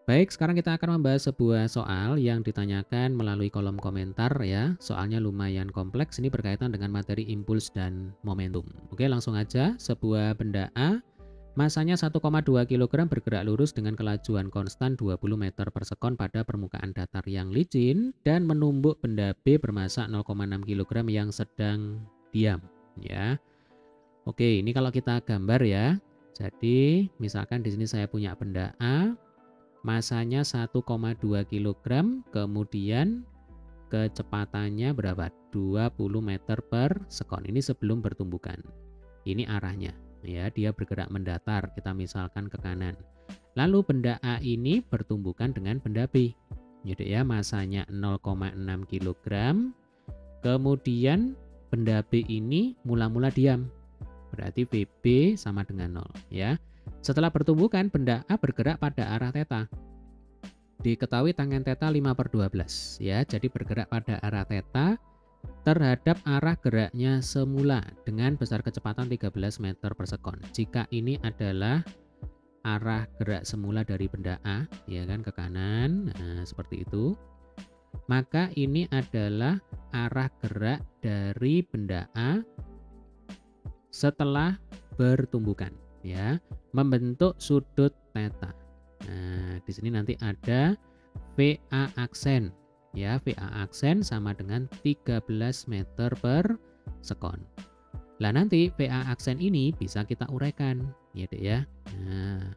Baik, sekarang kita akan membahas sebuah soal yang ditanyakan melalui kolom komentar ya. Soalnya lumayan kompleks, ini berkaitan dengan materi impuls dan momentum. Oke, langsung aja. Sebuah benda A, masanya 1,2 kg bergerak lurus dengan kelajuan konstan 20 meter per sekon pada permukaan datar yang licin dan menumbuk benda B bermasa 0,6 kg yang sedang diam. Ya, oke, ini kalau kita gambar ya. Jadi, misalkan di sini saya punya benda A, masanya 1,2 kg, kemudian kecepatannya berapa? 20 meter per sekon. Ini sebelum bertumbukan. Ini arahnya. Ya, dia bergerak mendatar, kita misalkan ke kanan. Lalu benda A ini bertumbukan dengan benda B. Jadi ya, masanya 0,6 kg. Kemudian benda B ini mula-mula diam. Berarti VB sama dengan 0 ya. Setelah bertumbukan, benda A bergerak pada arah theta. Diketahui tangen theta 5/12 ya. Jadi bergerak pada arah theta terhadap arah geraknya semula dengan besar kecepatan 13 meter per sekon. Jika ini adalah arah gerak semula dari benda A ya kan, ke kanan, nah, seperti itu. Maka ini adalah arah gerak dari benda A setelah bertumbukan ya, membentuk sudut theta. Nah, di sini nanti ada VA aksen ya, VA aksen sama dengan 13 meter per sekon. Lah nanti VA aksen ini bisa kita uraikan ya Dek ya. Nah,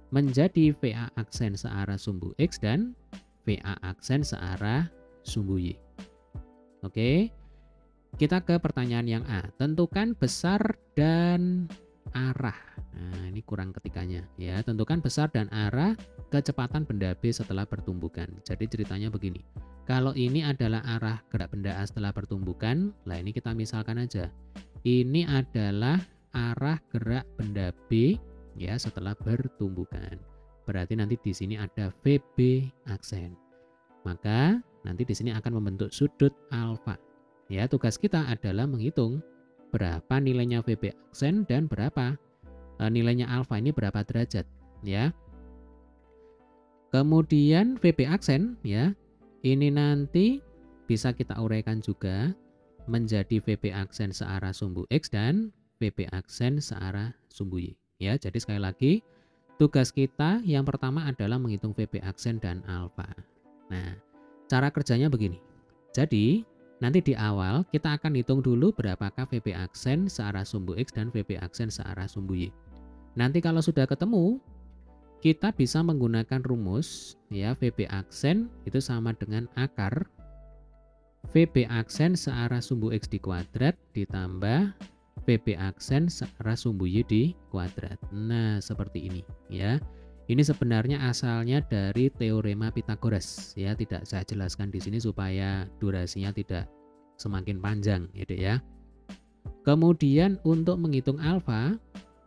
menjadi VA aksen searah sumbu X dan VA aksen searah sumbu Y. Oke. Kita ke pertanyaan yang A. Tentukan besar dan arah. Nah, ini kurang ketikanya ya. Tentukan besar dan arah kecepatan benda B setelah pertumbukan. Jadi ceritanya begini. Kalau ini adalah arah gerak benda A setelah pertumbukan, lah ini kita misalkan aja. Ini adalah arah gerak benda B ya setelah bertumbukan. Berarti nanti di sini ada VB aksen. Maka nanti di sini akan membentuk sudut alfa. Ya, tugas kita adalah menghitung berapa nilainya VB aksen dan berapa nilainya alfa ini berapa derajat ya. Kemudian VB aksen ya, ini nanti bisa kita uraikan juga menjadi VB aksen searah sumbu X dan VB aksen searah sumbu Y ya. Jadi sekali lagi tugas kita yang pertama adalah menghitung VB aksen dan alfa. Nah, cara kerjanya begini. Jadi nanti di awal kita akan hitung dulu berapakah VB aksen searah sumbu X dan VB aksen searah sumbu Y. Nanti kalau sudah ketemu, kita bisa menggunakan rumus ya, VB aksen itu sama dengan akar VB aksen searah sumbu X di kuadrat ditambah VB aksen searah sumbu Y di kuadrat. Nah, seperti ini ya. Ini sebenarnya asalnya dari teorema Pythagoras ya, tidak saya jelaskan di sini supaya durasinya tidak semakin panjang ya Dek ya. Kemudian untuk menghitung alfa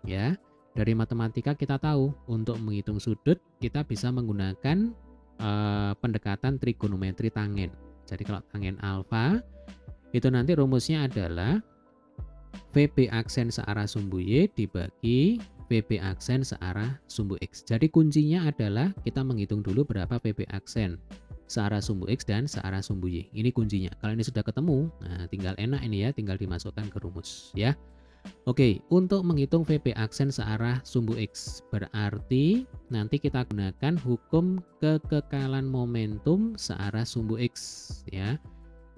ya, dari matematika kita tahu untuk menghitung sudut kita bisa menggunakan pendekatan trigonometri tangen. Jadi kalau tangen alfa itu nanti rumusnya adalah VB aksen searah sumbu Y dibagi VB aksen searah sumbu X. Jadi kuncinya adalah kita menghitung dulu berapa VB aksen searah sumbu X dan searah sumbu Y. Ini kuncinya. Kalau ini sudah ketemu, nah tinggal enak ini ya, tinggal dimasukkan ke rumus ya. Oke, untuk menghitung VB aksen searah sumbu X berarti nanti kita gunakan hukum kekekalan momentum searah sumbu X ya.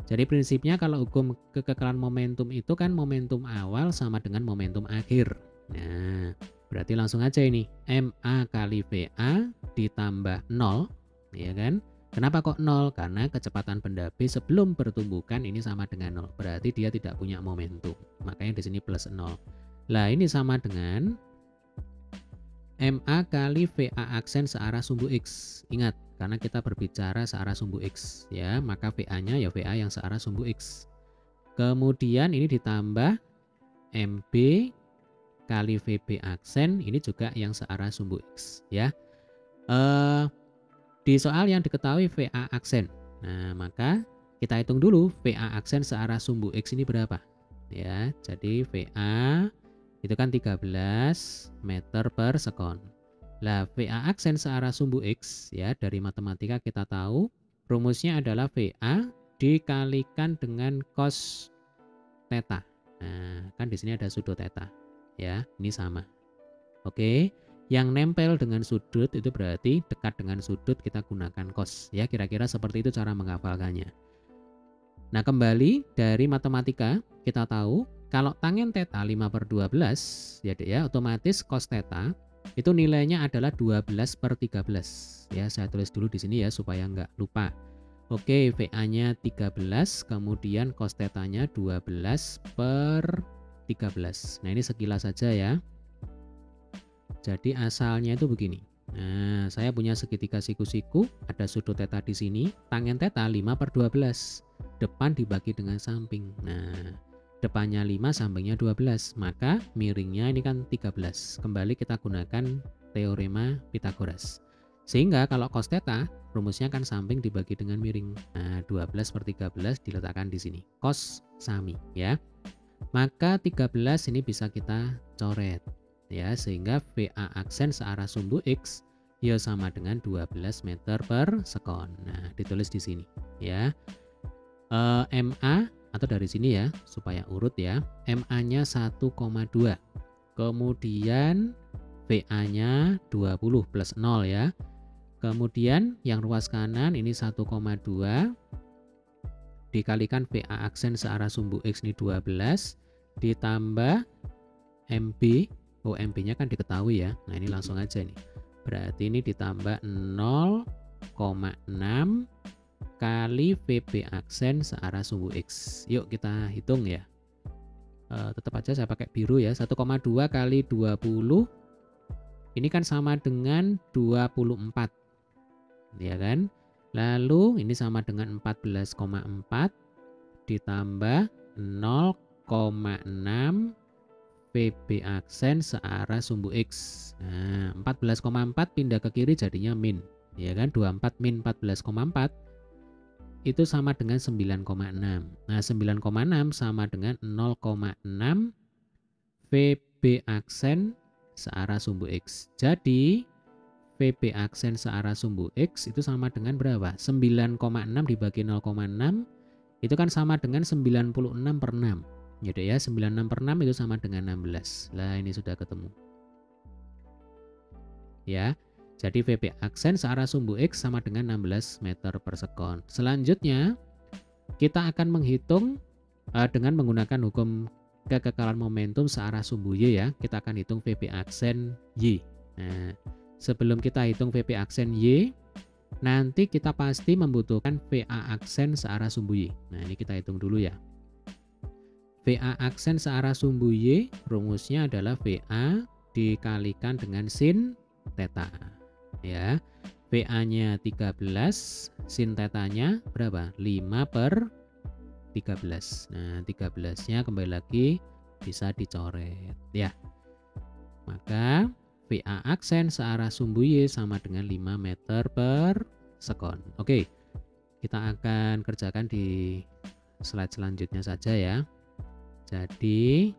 Jadi prinsipnya kalau hukum kekekalan momentum itu kan momentum awal sama dengan momentum akhir. Nah, berarti langsung aja ini MA kali VA ditambah 0 ya kan. Kenapa kok 0? Karena kecepatan benda B sebelum pertumbukan ini sama dengan 0. Berarti dia tidak punya momentum. Makanya di sini plus 0. Lah ini sama dengan MA kali VA aksen searah sumbu X. Ingat, karena kita berbicara searah sumbu X ya, maka VA-nya ya VA yang searah sumbu X. Kemudian ini ditambah MB kali VB aksen, ini juga yang searah sumbu X ya. Di soal yang diketahui VA aksen. Nah, maka kita hitung dulu VA aksen searah sumbu X ini berapa. Ya, jadi VA itu kan 13 meter per sekon. Lah, VA aksen searah sumbu X ya, dari matematika kita tahu rumusnya adalah VA dikalikan dengan cos theta. Nah, kan di sini ada sudut theta. Ya, ini sama. Oke. Yang nempel dengan sudut itu berarti dekat dengan sudut kita gunakan cos. Ya, kira-kira seperti itu cara menghafalkannya. Nah, kembali dari matematika kita tahu kalau tangen theta 5/12 ya, Dek, ya, otomatis cos theta itu nilainya adalah 12/13. Ya, saya tulis dulu di sini ya supaya nggak lupa. Oke, VA-nya 13, kemudian cos theta-nya 12/13. Nah, ini sekilas saja ya. Jadi asalnya itu begini. Nah, saya punya segitiga siku-siku, ada sudut theta di sini, tangen theta 5/12. Depan dibagi dengan samping. Nah, depannya 5, sampingnya 12. Maka miringnya ini kan 13. Kembali kita gunakan teorema Pythagoras. Sehingga kalau cos theta, rumusnya kan samping dibagi dengan miring. Nah, 12/13 diletakkan di sini. Cos sami ya. Maka 13 ini bisa kita coret. Ya, sehingga VA aksen searah sumbu X ya sama dengan 12 meter per sekon. Nah, ditulis di sini ya. MA atau dari sini ya supaya urut ya, MA-nya 1,2, kemudian VA-nya 20 plus 0 ya, kemudian yang ruas kanan ini 1,2 dikalikan VA aksen searah sumbu X ini 12 ditambah MB, MB-nya kan diketahui ya, nah ini langsung aja nih, berarti ini ditambah 0,6 kali VB aksen searah sumbu X. Yuk kita hitung ya. Tetap aja saya pakai biru ya. 1,2 kali 20 ini kan sama dengan 24. Ya kan? Lalu ini sama dengan 14,4 ditambah 0,6 VB aksen searah sumbu X. Nah, 14,4 pindah ke kiri jadinya min. Ya kan? 24 min 14,4 itu sama dengan 9,6. Nah, 9,6 sama dengan 0,6 VB aksen searah sumbu X. Jadi, VB aksen searah sumbu X itu sama dengan berapa? 9,6 dibagi 0,6 itu kan sama dengan 96/6. Jadi ya, 96/6 itu sama dengan 16. Lah, ini sudah ketemu. Ya. Jadi VB aksen searah sumbu X sama dengan 16 meter per sekon. Selanjutnya kita akan menghitung dengan menggunakan hukum kekekalan momentum searah sumbu Y ya. Kita akan hitung VB aksen Y. Nah, sebelum kita hitung VB aksen Y, nanti kita pasti membutuhkan VA aksen searah sumbu Y. Nah, ini kita hitung dulu ya. VA aksen searah sumbu Y rumusnya adalah VA dikalikan dengan sin theta. Ya, VA-nya 13, sin theta-nya berapa? 5/13. Nah, 13-nya kembali lagi bisa dicoret ya. Maka VA aksen searah sumbu Y sama dengan 5 meter per sekon. Oke, kita akan kerjakan di slide selanjutnya saja ya. Jadi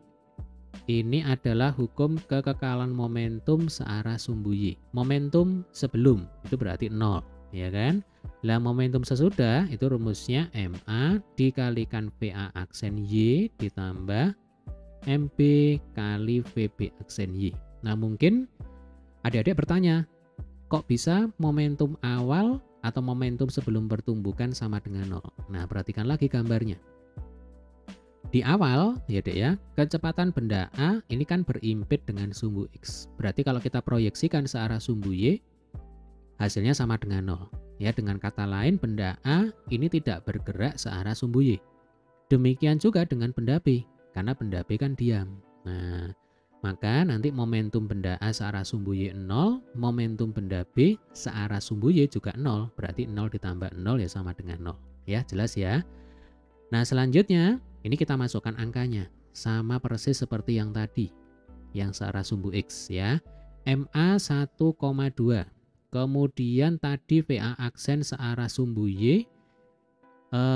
ini adalah hukum kekekalan momentum searah sumbu Y. Momentum sebelum itu berarti 0, ya kan? Lah momentum sesudah itu rumusnya MA dikalikan VA aksen Y ditambah MB kali VB aksen Y. Nah, mungkin adik-adik bertanya, kok bisa momentum awal atau momentum sebelum pertumbukan sama dengan 0? Nah, perhatikan lagi gambarnya. Di awal, ya Dek ya, kecepatan benda A ini kan berimpit dengan sumbu X. Berarti kalau kita proyeksikan searah sumbu Y, hasilnya sama dengan 0. Ya, dengan kata lain, benda A ini tidak bergerak searah sumbu Y. Demikian juga dengan benda B, karena benda B kan diam. Nah, maka nanti momentum benda A searah sumbu Y 0, momentum benda B searah sumbu Y juga 0. Berarti 0 ditambah 0 ya sama dengan 0. Ya, jelas ya. Nah, selanjutnya ini kita masukkan angkanya. Sama persis seperti yang tadi. Yang searah sumbu X ya. MA 1,2. Kemudian tadi VA aksen searah sumbu Y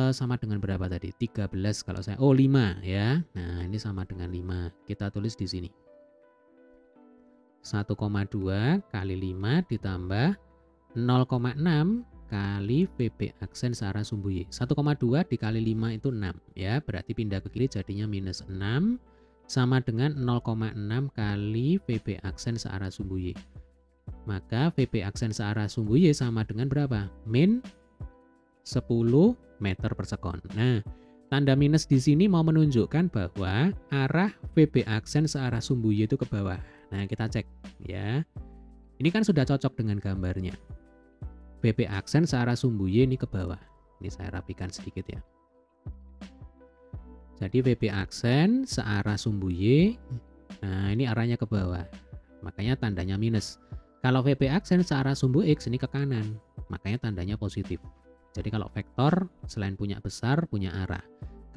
sama dengan berapa tadi? 13 kalau saya. 5 ya. Nah, ini sama dengan 5. Kita tulis di sini. 1,2 kali 5 ditambah 0,6 kali VB aksen searah sumbu Y. 1,2 dikali 5 itu 6 ya, berarti pindah ke kiri jadinya minus 6 sama dengan 0,6 kali VB aksen searah sumbu Y. Maka VB aksen searah sumbu Y sama dengan berapa? Min 10 meter per sekon. Nah, tanda minus di sini mau menunjukkan bahwa arah VB aksen searah sumbu Y itu ke bawah. Nah, kita cek ya. Ini kan sudah cocok dengan gambarnya. VB aksen searah sumbu Y ini ke bawah. Ini saya rapikan sedikit ya. Jadi VB aksen searah sumbu Y, nah ini arahnya ke bawah. Makanya tandanya minus. Kalau VB aksen searah sumbu X ini ke kanan, makanya tandanya positif. Jadi kalau vektor selain punya besar, punya arah.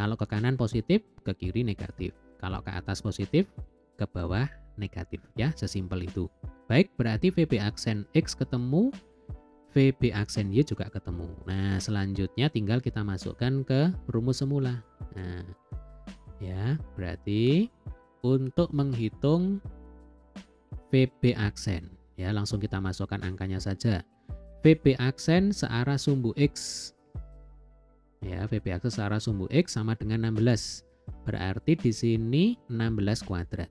Kalau ke kanan positif, ke kiri negatif. Kalau ke atas positif, ke bawah negatif. Ya, sesimpel itu. Baik, berarti VB aksen X ketemu, VB aksen Y juga ketemu. Nah, selanjutnya tinggal kita masukkan ke rumus semula. Nah, ya, berarti untuk menghitung VB aksen, ya langsung kita masukkan angkanya saja. VB aksen searah sumbu X. Ya, VB aksen searah sumbu X sama dengan 16. Berarti di sini 16 kuadrat.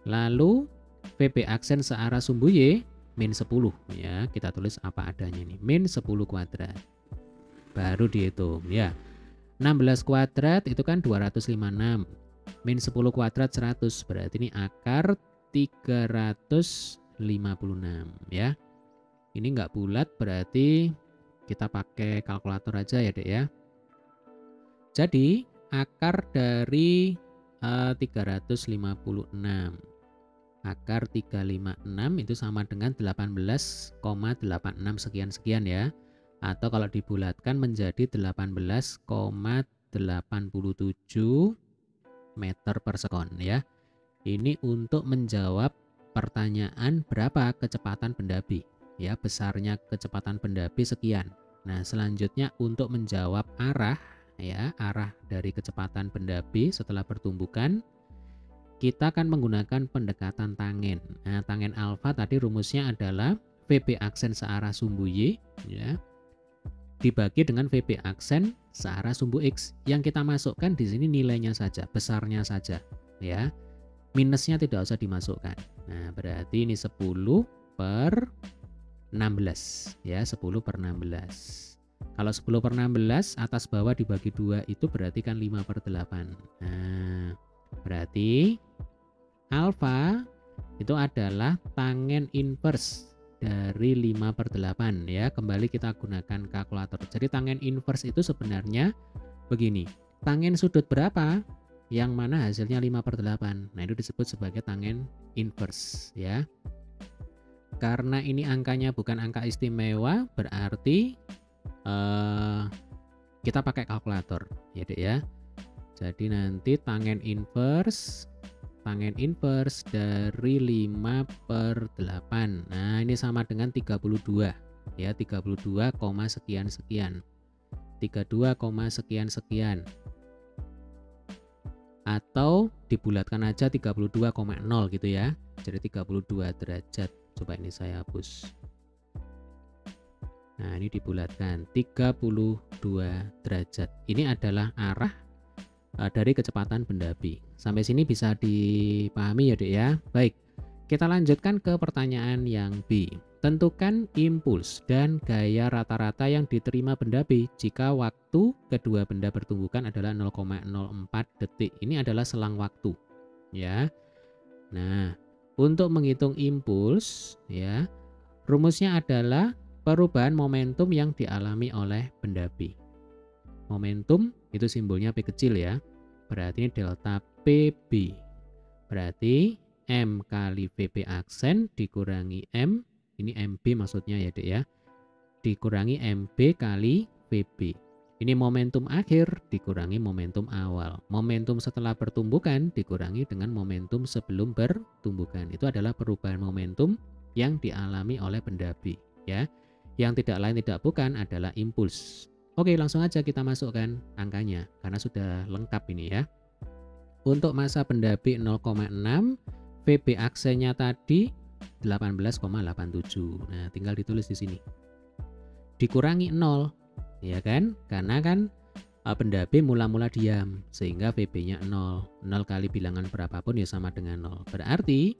Lalu VB aksen searah sumbu Y min 10 ya, kita tulis apa adanya nih, min 10 kuadrat. Baru dihitung ya. 16 kuadrat itu kan 256. Min 10 kuadrat 100, berarti ini akar 356 ya. Ini enggak bulat, berarti kita pakai kalkulator aja ya, Dek ya. Jadi akar dari 356. Akar 356 itu sama dengan 18,86 sekian-sekian ya. Atau kalau dibulatkan menjadi 18,87 meter per sekon ya. Ini untuk menjawab pertanyaan berapa kecepatan pendapi. Ya, besarnya kecepatan pendapi sekian. Nah, selanjutnya untuk menjawab arah ya, arah dari kecepatan pendapi setelah pertumbukan, kita akan menggunakan pendekatan tangen. Nah, tangen alfa tadi rumusnya adalah VB aksen searah sumbu Y ya, dibagi dengan VB aksen searah sumbu X. Yang kita masukkan di sini nilainya saja, besarnya saja ya. Minusnya tidak usah dimasukkan. Nah, berarti ini 10 per 16 ya, 10 per 16. Kalau 10 per 16 atas bawah dibagi 2 itu berarti kan 5 per 8. Nah, berarti alfa itu adalah tangen inverse dari 5 per 8 ya. Kembali kita gunakan kalkulator. Jadi tangen inverse itu sebenarnya begini. Tangen sudut berapa? Yang mana hasilnya 5 per 8. Nah, itu disebut sebagai tangen inverse ya. Karena ini angkanya bukan angka istimewa, berarti kita pakai kalkulator ya, Dek ya. Jadi nanti tangen inverse dari 5 per 8. Nah, ini sama dengan 32 ya, 32, sekian-sekian. 32, sekian-sekian. Atau dibulatkan aja 32,0 gitu ya. Jadi 32 derajat. Coba ini saya hapus. Nah, ini dibulatkan 32 derajat. Ini adalah arah dari kecepatan pendapi. Sampai sini bisa dipahami ya, Dek ya. Baik, kita lanjutkan ke pertanyaan yang B. Tentukan impuls dan gaya rata-rata yang diterima pendapi jika waktu kedua benda bertumbukan adalah 0,04 detik. Ini adalah selang waktu ya. Nah, untuk menghitung impuls ya, rumusnya adalah perubahan momentum yang dialami oleh pendapi. Momentum itu simbolnya P kecil ya. Berarti ini delta PB. Berarti M kali VB aksen dikurangi M, ini MB maksudnya ya, Dek ya, dikurangi MB kali VB. Ini momentum akhir dikurangi momentum awal. Momentum setelah pertumbukan dikurangi dengan momentum sebelum pertumbukan. Itu adalah perubahan momentum yang dialami oleh pendapi ya. Yang tidak lain tidak bukan adalah impuls. Oke, langsung aja kita masukkan angkanya karena sudah lengkap ini ya. Untuk massa pendapi 0,6, VB aksennya tadi 18,87. Nah, tinggal ditulis di sini. Dikurangi 0, ya kan? Karena kan pendapi mula-mula diam, sehingga VB-nya 0. 0 kali bilangan berapapun ya sama dengan 0. Berarti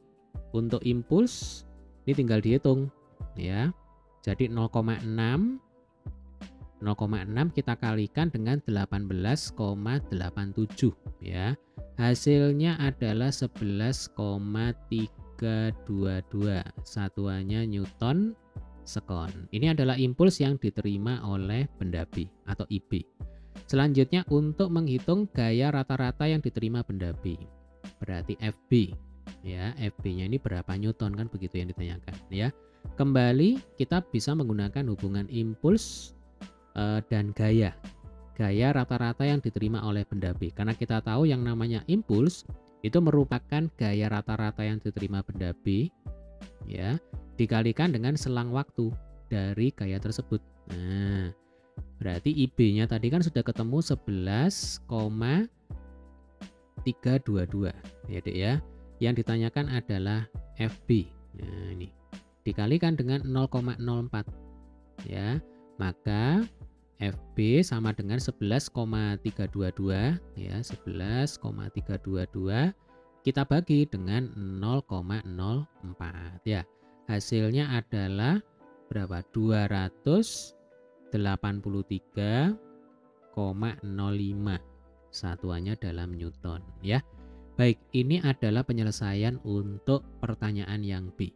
untuk impuls ini tinggal dihitung, ya. Jadi 0,6 kita kalikan dengan 18,87, ya. Hasilnya adalah 11,322. Satuannya Newton sekon. Ini adalah impuls yang diterima oleh pendapi atau IB. Selanjutnya untuk menghitung gaya rata-rata yang diterima pendapi. Berarti FB, ya. FB-nya ini berapa Newton, kan begitu yang ditanyakan, ya. Kembali kita bisa menggunakan hubungan impuls dan gaya rata-rata yang diterima oleh pendapi. Karena kita tahu yang namanya impuls itu merupakan gaya rata-rata yang diterima pendapi, ya, dikalikan dengan selang waktu dari gaya tersebut. Nah, berarti IB-nya tadi kan sudah ketemu 11,322, ya Dek ya. Yang ditanyakan adalah FB. Nah, ini dikalikan dengan 0,04, ya. Maka FB sama dengan 11,322, ya, 11,322 kita bagi dengan 0,04, ya. Hasilnya adalah berapa? 283,05. Satuannya dalam Newton, ya. Baik, ini adalah penyelesaian untuk pertanyaan yang B.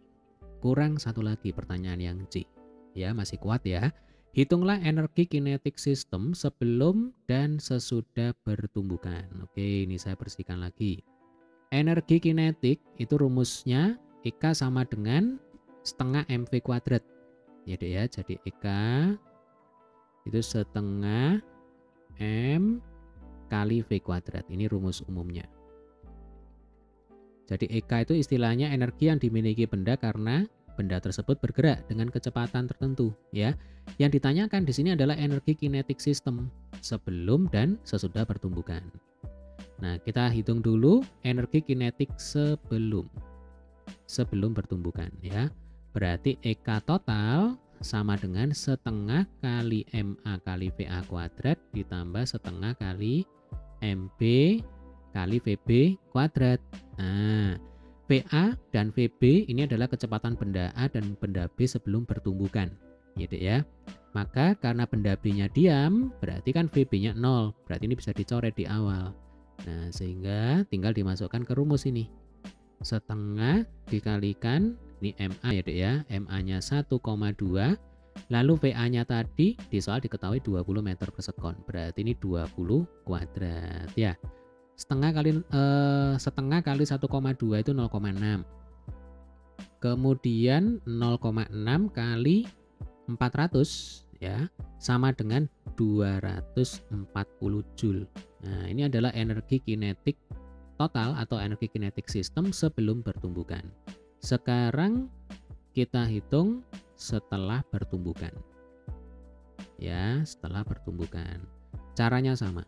Kurang satu lagi pertanyaan yang C. Ya, masih kuat ya. Hitunglah energi kinetik sistem sebelum dan sesudah pertumbukan. Oke, ini saya bersihkan lagi. Energi kinetik itu rumusnya EK sama dengan setengah mv kuadrat. Ya Dek ya, jadi EK itu setengah m kali v kuadrat. Ini rumus umumnya. Jadi EK itu istilahnya energi yang dimiliki benda karena benda tersebut bergerak dengan kecepatan tertentu, ya. Yang ditanyakan di sini adalah energi kinetik sistem sebelum dan sesudah pertumbukan. Nah, kita hitung dulu energi kinetik sebelum pertumbukan, ya. Berarti EK total sama dengan setengah kali MA kali VA kuadrat ditambah setengah kali MB kali VB kuadrat. Nah, VA dan VB ini adalah kecepatan benda A dan benda B sebelum pertumbukan, ya Dek ya. Maka karena benda B-nya diam, berarti kan VB-nya 0, berarti ini bisa dicoret di awal. Nah, sehingga tinggal dimasukkan ke rumus ini. Setengah dikalikan, ini MA ya Dek ya, MA-nya 1,2, lalu VA-nya tadi di soal diketahui 20 meter per sekon, berarti ini 20 kuadrat, ya. Setengah kali 1,2 itu 0,6. Kemudian 0,6 kali 400, ya, sama dengan 240 Joule. Nah, ini adalah energi kinetik total atau energi kinetik sistem sebelum pertumbukan. Sekarang kita hitung setelah pertumbukan. Ya, setelah pertumbukan. Caranya sama.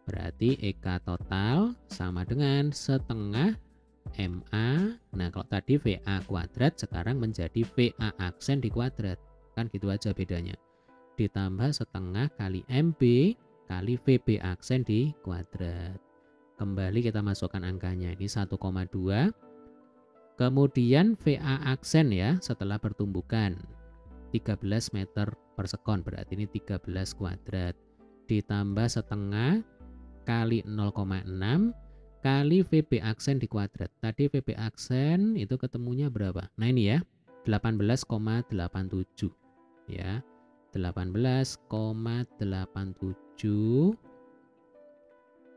Berarti EK total sama dengan setengah MA. Nah, kalau tadi VA kuadrat sekarang menjadi VA aksen di kuadrat. Kan gitu aja bedanya. Ditambah setengah kali MB kali VB aksen di kuadrat. Kembali kita masukkan angkanya. Ini 1,2. Kemudian VA aksen ya setelah pertumbukan 13 meter per sekon. Berarti ini 13 kuadrat. Ditambah setengah kali 0,6 kali VB aksen di kuadrat. Tadi VB aksen itu ketemunya berapa? Nah ini ya, 18,87 ya. 18,87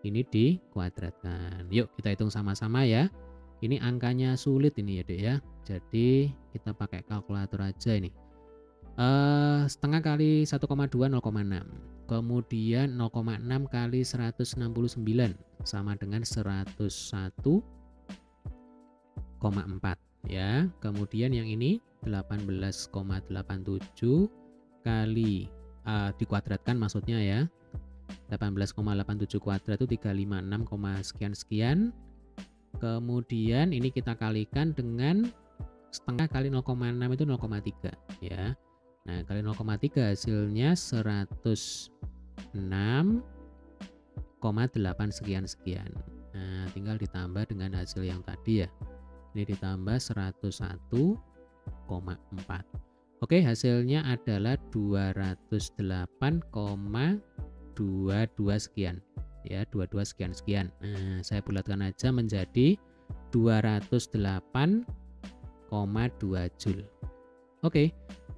ini dikuadratkan. Yuk kita hitung sama-sama ya. Ini angkanya sulit ini ya Dek ya. Jadi kita pakai kalkulator aja ini. Setengah kali 1,2 0,6. Kemudian 0,6 kali 169 sama dengan 101,4 ya. Kemudian yang ini 18,87 kali dikuadratkan maksudnya ya. 18,87 kuadrat itu 356, sekian-sekian. Kemudian ini kita kalikan dengan setengah kali 0,6 itu 0,3 ya. Nah, kali 0,3 hasilnya 106,8 sekian-sekian. Nah, tinggal ditambah dengan hasil yang tadi ya. Ini ditambah 101,4. Oke, hasilnya adalah 208,22 sekian. Ya, 22 sekian-sekian. Nah, saya bulatkan aja menjadi 208,2 Joule. Oke,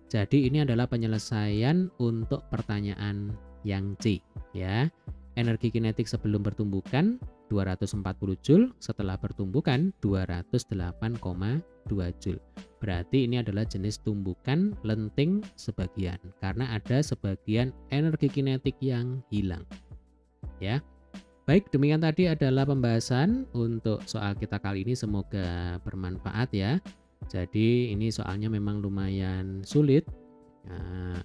jadi ini adalah penyelesaian untuk pertanyaan yang C ya. Energi kinetik sebelum bertumbukan 240 Joule, setelah bertumbukan 208,2 Joule. Berarti ini adalah jenis tumbukan lenting sebagian karena ada sebagian energi kinetik yang hilang. Ya. Baik, demikian tadi adalah pembahasan untuk soal kita kali ini, semoga bermanfaat ya. Jadi ini soalnya memang lumayan sulit. Nah,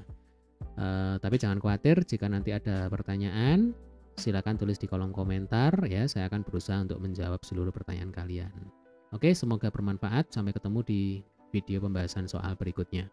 tapi jangan khawatir jika nanti ada pertanyaan, silakan tulis di kolom komentar ya, saya akan berusaha untuk menjawab seluruh pertanyaan kalian. Oke, semoga bermanfaat. Sampai ketemu di video pembahasan soal berikutnya.